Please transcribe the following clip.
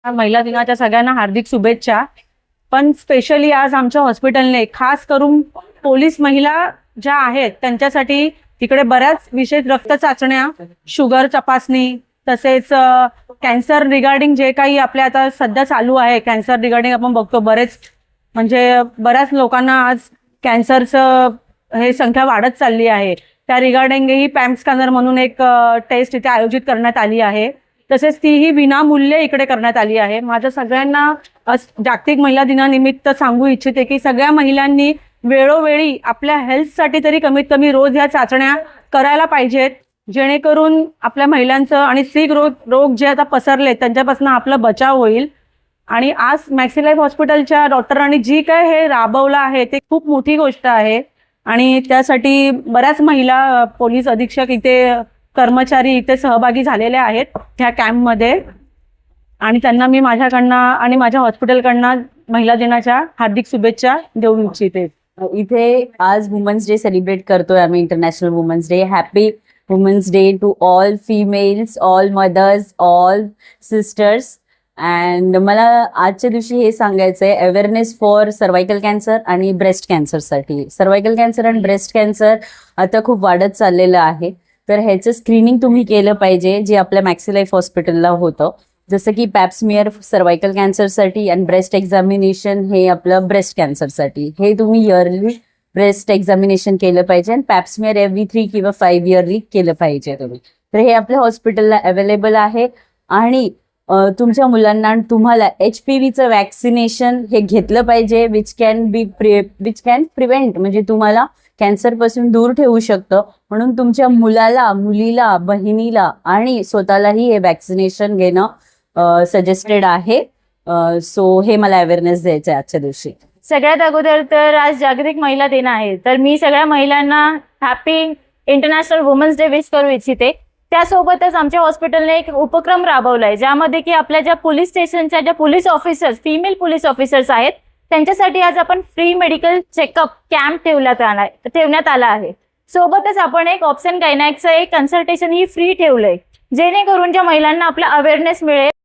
महिला दिनाच्या सगळ्यांना हार्दिक शुभेच्छा। पण स्पेशली आज आमच्या हॉस्पिटलने खास करून पोलीस महिला ज्या आहेत त्यांच्यासाठी तिकडे बऱ्याच विशेष रक्त चाचण्या, शुगर तपासणी, तसेच कॅन्सर रिगार्डिंग जे काही आपल्या आता सध्या चालू आहे, कॅन्सर रिगार्डिंग आपण बघतो बरेच म्हणजे बऱ्याच लोकांना आज कॅन्सरचं हे संख्या वाढत चालली आहे। त्या रिगार्डिंग ही पॅम स्कॅनर म्हणून एक टेस्ट इथे आयोजित करण्यात आली आहे। तसेच तीही विनामूल्य इकडे करण्यात आली आहे। माझं सगळ्यांना जागतिक महिला दिनानिमित्त सांगू इच्छिते की सगळ्या महिलांनी वेळोवेळी आपल्या हेल्थसाठी तरी कमीत कमी रोज ह्या चाचण्या करायला पाहिजेत, जेणेकरून आपल्या महिलांचं आणि स्त्री रोग जे आता पसरले त्यांच्यापासून आपला बचाव होईल। आणि आज मॅक्सी लाईफ हॉस्पिटलच्या डॉक्टरांनी जी काय हे राबवलं आहे ते खूप मोठी गोष्ट आहे आणि त्यासाठी बऱ्याच महिला पोलीस अधीक्षक इथे कर्मचारी इथे सहभागी झालेले आहेत ह्या कॅम्पमध्ये आणि त्यांना मी माझ्याकडनं आणि माझ्या हॉस्पिटलकडनं महिला दिनाच्या हार्दिक शुभेच्छा देऊ इच्छिते। इथे आज वुमन्स डे सेलिब्रेट करतोय आम्ही, international women's day. Happy women's day to all females, all mothers, all sisters. And मला आजच्या दिवशी हे सांगायचंय, अवेअरनेस फॉर सर्वायकल कॅन्सर आणि ब्रेस्ट कॅन्सरसाठी। सर्वायकल कॅन्सर आणि ब्रेस्ट कॅन्सर आता खूप वाढत चाललेलं आहे, तर ह्याचं स्क्रीनिंग तुम्ही केलं पाहिजे, जे आपल्या मॅक्सी लाईफ हॉस्पिटलला होतं। जसं की पॅप्समियर सर्वायकल कॅन्सरसाठी आणि ब्रेस्ट एक्झामिनेशन हे आपलं ब्रेस्ट कॅन्सरसाठी, हे तुम्ही इयरली ब्रेस्ट एक्झामिनेशन केलं पाहिजे आणि पॅप्समियर एव्हरी 3 किंवा 5 इयरली केलं पाहिजे तुम्ही। तर हे आपल्या हॉस्पिटलला अवेलेबल आहे आणि तुमच्या मुलांना तुम्हाला HPVचं वॅक्सिनेशन हे घेतलं पाहिजे, विच कॅन प्रिव्हेंट, म्हणजे तुम्हाला कॅन्सर पासून दूर ठेवू शकतं। म्हणून तुमच्या मुलाला, मुलीला, बहिणीला आणि स्वतःलाही हे वॅक्सिनेशन घेणं सजेस्टेड आहे। सो हे मला अवेअरनेस द्यायचं आहे आजच्या दिवशी। सगळ्यात अगोदर तर आज जागतिक महिला दिन आहे, तर मी सगळ्या महिलांना happy international women's day wish करू इच्छिते। त्यासोबतच आमच्या हॉस्पिटलने एक उपक्रम राबवलाय, ज्यामध्ये की आपल्या ज्या पोलीस स्टेशनच्या ज्या police officers, female police officers आहेत, त्यांच्यासाठी आज आपण फ्री मेडिकल चेकअप कॅम्प ठेवण्यात आला आहे। सोबतच आपण एक ऑप्शन गायनॅकचं एक कन्सल्टेशन ही फ्री ठेवलंय, जेणेकरून ज्या महिलांना आपला अवेअरनेस मिळेल